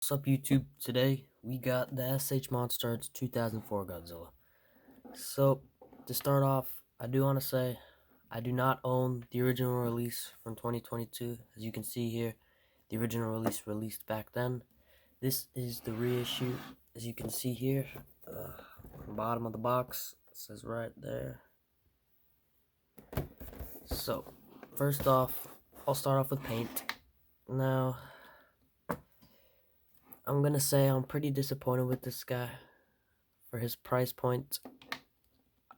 What's up, YouTube? Today we got the S.H.monsterarts 2004 Godzilla. So, to start off, I do want to say I do not own the original release from 2022. As you can see here, the original release released back then. This is the reissue. As you can see here, on the bottom of the box, it says right there. So, first off, I'll start off with paint. Now, I'm gonna say I'm pretty disappointed with this guy for his price point.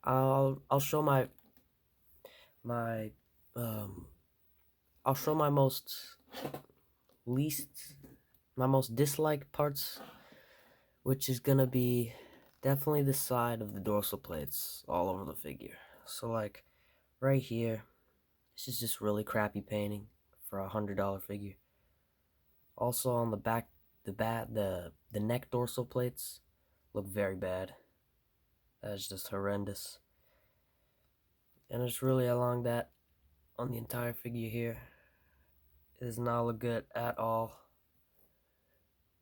I'll show my um I'll show least my most disliked parts, which is gonna be definitely the side of the dorsal plates all over the figure. So like right here, this is just really crappy painting for $100 figure. Also on the back, the neck dorsal plates look very bad. That's just horrendous. And it's really along that on the entire figure here. It does not look good at all.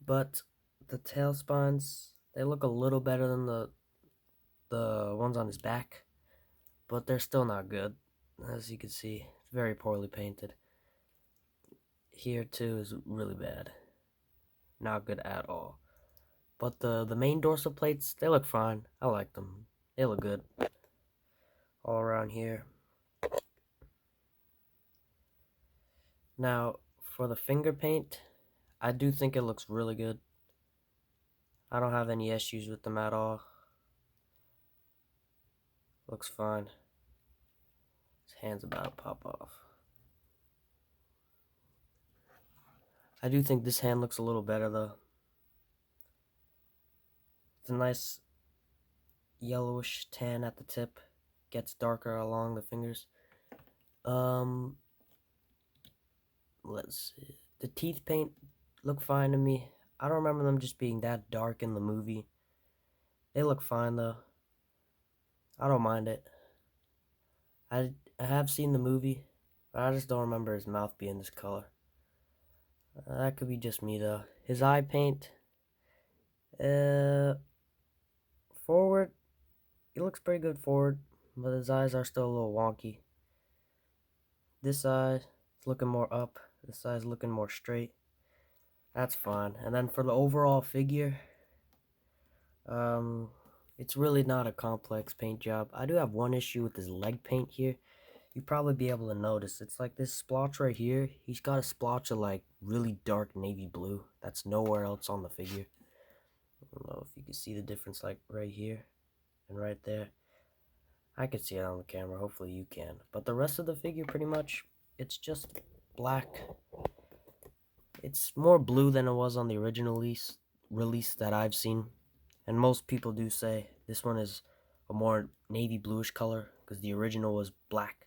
But the tail spines, they look a little better than the ones on his back, but they're still not good. As you can see, it's very poorly painted. Here too is really bad. Not good at all. But the main dorsal plates, they look fine. I like them. They look good. All around here. Now, for the finger paint, I do think it looks really good. I don't have any issues with them at all. Looks fine. His hand's about to pop off. I do think this hand looks a little better though. It's a nice yellowish tan at the tip. Gets darker along the fingers. Let's see. The teeth paint look fine to me. I don't remember them just being that dark in the movie. They look fine though. I don't mind it. I have seen the movie, but I just don't remember his mouth being this color. That could be just me though. His eye paint, forward, he looks pretty good forward, but his eyes are still a little wonky. This eye is looking more up. This eye is looking more straight. That's fine. And then for the overall figure, it's really not a complex paint job. I do have one issue with his leg paint here. You'd probably be able to notice. It's like this splotch right here. He's got a splotch of like really dark navy blue. That's nowhere else on the figure. I don't know if you can see the difference like right here and right there. I can see it on the camera. Hopefully you can. But the rest of the figure pretty much, it's just black. It's more blue than it was on the original release that I've seen. And most people do say this one is a more navy bluish color because the original was black.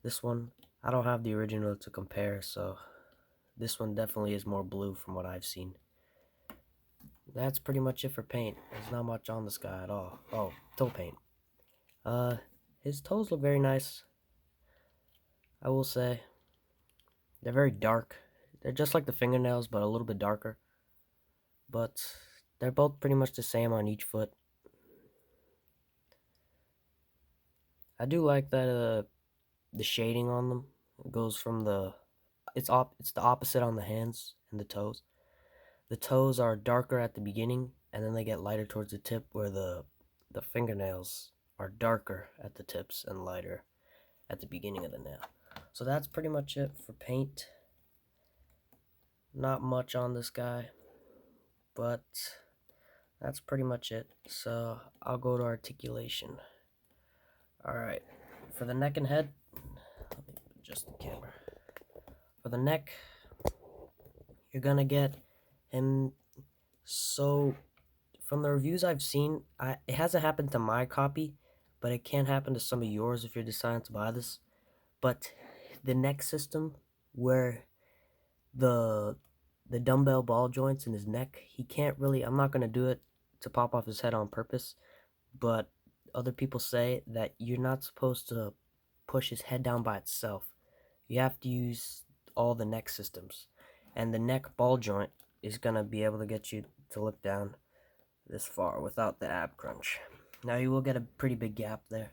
This one, I don't have the original to compare, so this one definitely is more blue from what I've seen. That's pretty much it for paint. There's not much on this guy at all. Oh, toe paint. His toes look very nice. I will say. They're very dark. They're just like the fingernails, but a little bit darker. But they're both pretty much the same on each foot. I do like that the shading on them. It goes from it's the opposite on the hands and the toes. The toes are darker at the beginning, and then they get lighter towards the tip, where the fingernails are darker at the tips and lighter at the beginning of the nail. So that's pretty much it for paint. Not much on this guy, but that's pretty much it. So I'll go to articulation. Alright, for the neck and head, let me adjust the camera. For the neck, you're gonna get him. So from the reviews I've seen, it hasn't happened to my copy, but it can happen to some of yours if you're deciding to buy this. But the neck system, where the dumbbell ball joints in his neck, he can't really, I'm not going to do it to pop off his head on purpose, but other people say that you're not supposed to push his head down by itself. You have to use all the neck systems. And the neck ball joint, is gonna be able to get you to look down this far without the ab crunch. Now you will get a pretty big gap there,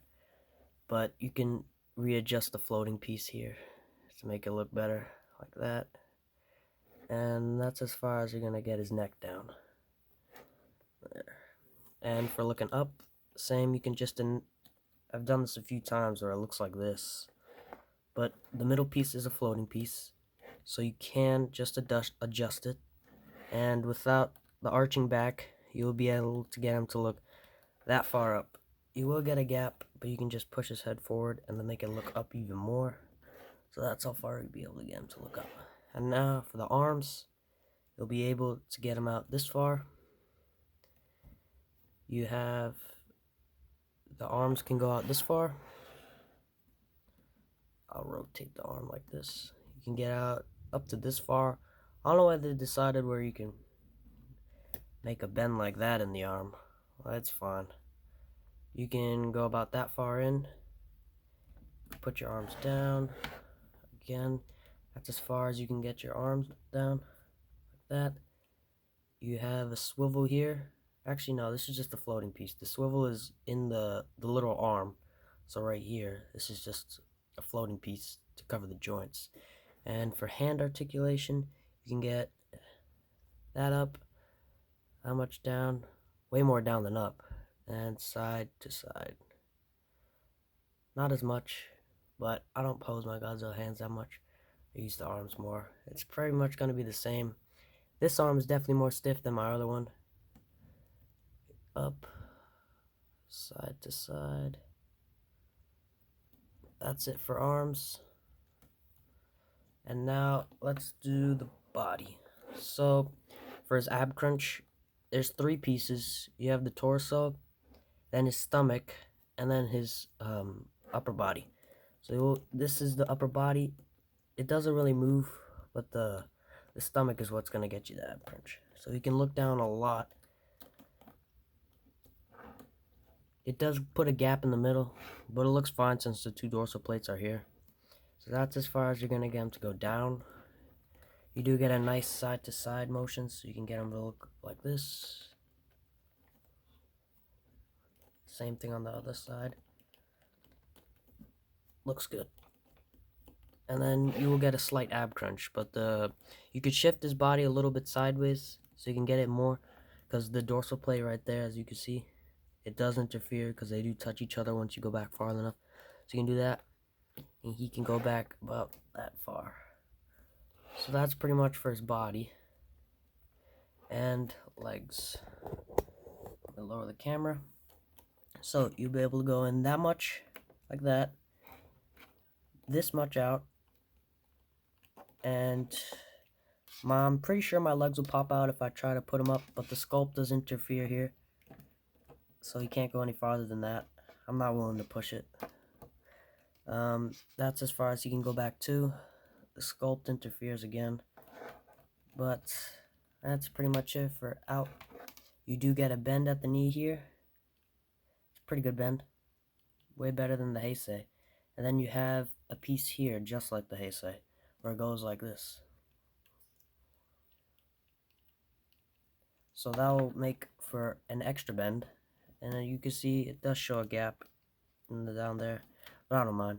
but you can readjust the floating piece here to make it look better, like that. And that's as far as you're gonna get his neck down. There. And for looking up, same, you can just, I've done this a few times where it looks like this, but the middle piece is a floating piece, so you can just adjust it, and without the arching back, you'll be able to get him to look that far up. You will get a gap, but you can just push his head forward and then make it look up even more. So that's how far you'll be able to get him to look up. And now for the arms, you'll be able to get him out this far. You have the arms can go out this far. I'll rotate the arm like this. You can get out up to this far. I don't know why they decided where you can make a bend like that in the arm. Well, that's fine. You can go about that far in. Put your arms down. Again, that's as far as you can get your arms down, like that. You have a swivel here. Actually, no, this is just a floating piece. The swivel is in the little arm. So right here, this is just a floating piece to cover the joints. And for hand articulation, you can get that up. How much down? Way more down than up. And side to side. Not as much, but I don't pose my Godzilla hands that much. I use the arms more. It's pretty much going to be the same. This arm is definitely more stiff than my other one. Up, side to side. That's it for arms. And now let's do the body. So for his ab crunch, there's 3 pieces. You have the torso, then his stomach, and then his upper body. So this is the upper body. It doesn't really move, but the stomach is what's gonna get you the ab crunch. So you can look down a lot. It does put a gap in the middle, but it looks fine since the 2 dorsal plates are here. So that's as far as you're gonna get him to go down. You do get a nice side to side motion, so you can get him to look like this. Same thing on the other side. Looks good. And then you will get a slight ab crunch, but you could shift his body a little bit sideways so you can get it more, because the dorsal plate right there, as you can see, it does interfere because they do touch each other once you go back far enough. So you can do that, and he can go back about that far. So that's pretty much for his body and legs. I'll lower the camera. So you'll be able to go in that much, like that, this much out, and I'm pretty sure my legs will pop out if I try to put them up, but the sculpt does interfere here, so you can't go any farther than that. I'm not willing to push it. That's as far as you can go back to. The sculpt interferes again, but that's pretty much it for out. You do get a bend at the knee here. It's a pretty good bend, way better than the Heisei. And then you have a piece here just like the Heisei, where it goes like this. So that will make for an extra bend, and you can see it does show a gap down there, but I don't mind.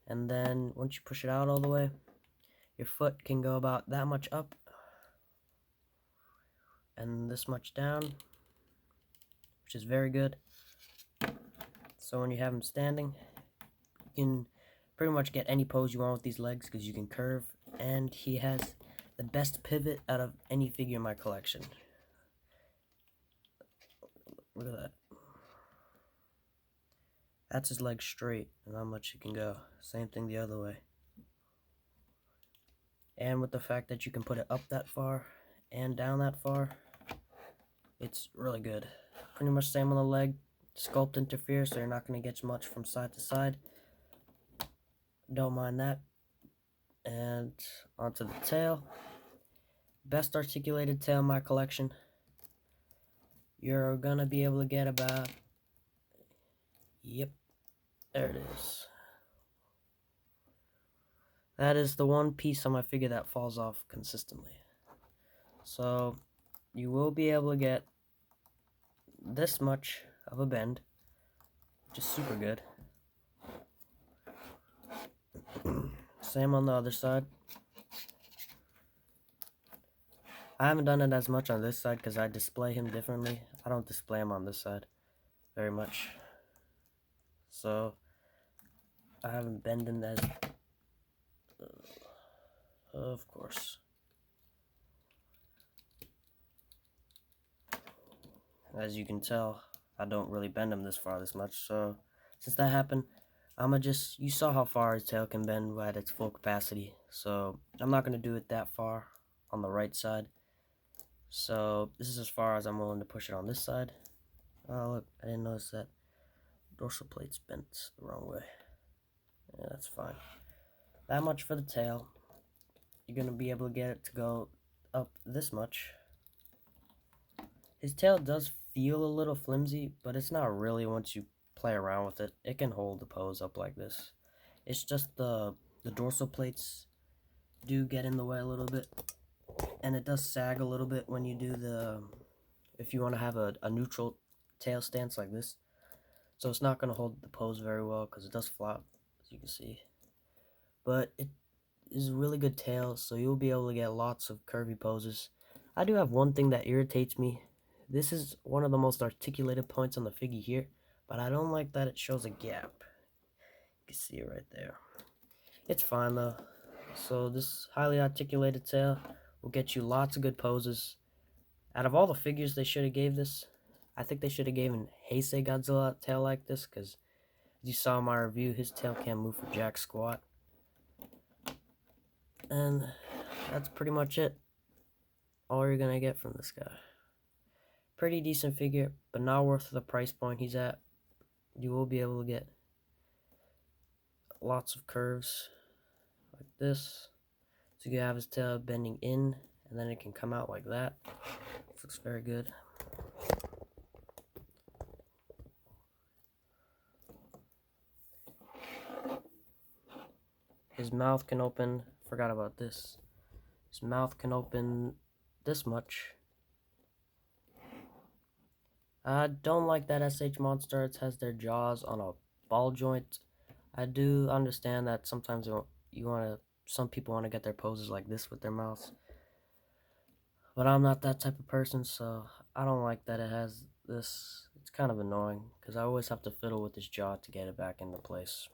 And then once you push it out all the way, your foot can go about that much up and this much down, which is very good. So when you have him standing, you can pretty much get any pose you want with these legs because you can curve, and he has the best pivot out of any figure in my collection. Look at that. That's his leg straight and how much he can go. Same thing the other way. And with the fact that you can put it up that far and down that far, it's really good. Pretty much same on the leg. Sculpt interferes, so you're not going to get much from side to side. Don't mind that. And onto the tail. Best articulated tail in my collection. You're going to be able to get about... Yep. There it is. That is the one piece on my figure that falls off consistently. So you will be able to get this much of a bend, which is super good. Same on the other side. I haven't done it as much on this side because I display him differently. I don't display him on this side very much. So I haven't bent him as... of course. As you can tell, I don't really bend him this far this much. So since that happened, I'ma just... you saw how far his tail can bend at its full capacity. So I'm not going to do it that far on the right side. So this is as far as I'm willing to push it on this side. Oh look, I didn't notice that dorsal plate's bent the wrong way. Yeah, that's fine. That much for the tail. You're gonna be able to get it to go up this much. His tail does feel a little flimsy, but it's not really once you play around with it. It can hold the pose up like this. It's just the dorsal plates do get in the way a little bit. And it does sag a little bit when you do the... if you want to have a neutral tail stance like this. So it's not going to hold the pose very well because it does flop, as you can see. But it is a really good tail, so you'll be able to get lots of curvy poses. I do have one thing that irritates me. This is one of the most articulated points on the figure here, but I don't like that it shows a gap. You can see it right there. It's fine though. So this highly articulated tail will get you lots of good poses. Out of all the figures they should have gave this, I think they should have given Heisei Godzilla a tail like this, because as you saw in my review, his tail can't move for jack squat. And that's pretty much it. All you're gonna get from this guy. Pretty decent figure, but not worth the price point he's at. You will be able to get lots of curves like this. So you can have his tail bending in, and then it can come out like that. This looks very good. His mouth can open, forgot about this. His mouth can open this much. I don't like that S.H.monsterarts has their jaws on a ball joint. I do understand that sometimes some people want to get their poses like this with their mouths. But I'm not that type of person, so I don't like that it has this. It's kind of annoying, because I always have to fiddle with his jaw to get it back into place.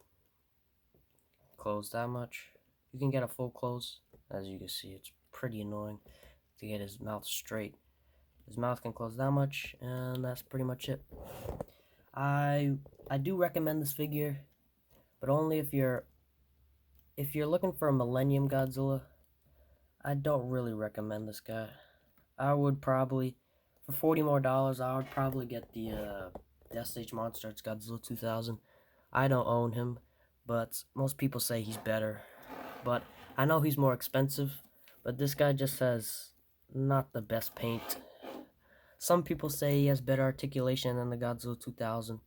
Close that much. You can get a full close. As you can see, it's pretty annoying to get his mouth straight. His mouth can close that much, and that's pretty much it. I do recommend this figure, but only if you're looking for a Millennium Godzilla. I don't really recommend this guy. I would probably, for $40 more, I would probably get the S.H.monsterarts Godzilla 2000. I don't own him, but most people say he's better. But I know he's more expensive, but this guy just has not the best paint. Some people say he has better articulation than the Godzilla 2000.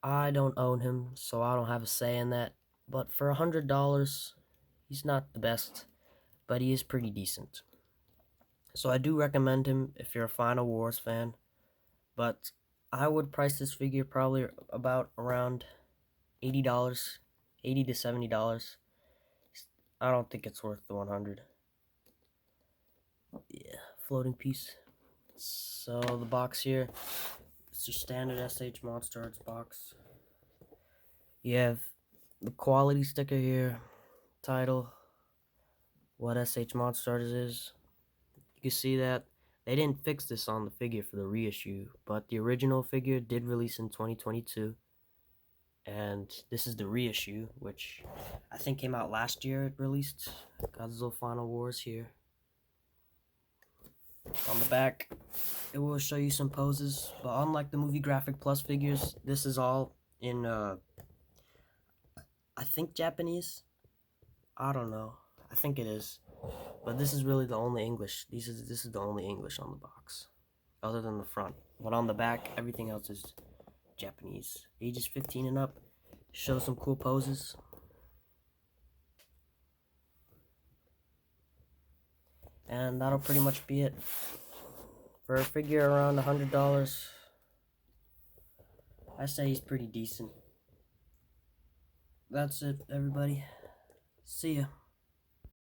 I don't own him, so I don't have a say in that. But for $100, he's not the best, but he is pretty decent. So I do recommend him if you're a Final Wars fan. But I would price this figure probably about around $80, $80 to $70. I don't think it's worth the 100. Yeah, floating piece. So the box here, it's your standard S.H.monsterarts box. You have the quality sticker here, title, what S.H.monsterarts is. You can see that they didn't fix this on the figure for the reissue, but the original figure did release in 2022. And this is the reissue, which I think came out last year. It released Godzilla Final Wars here. On the back, it will show you some poses, but unlike the Movie Graphic Plus figures, this is all in, I think Japanese? I don't know. I think it is. But this is really the only English. This is the only English on the box, other than the front. But on the back, everything else is Japanese. Ages 15 and up. Show some cool poses. And that'll pretty much be it. For a figure around $100, I say he's pretty decent. That's it, everybody. See ya.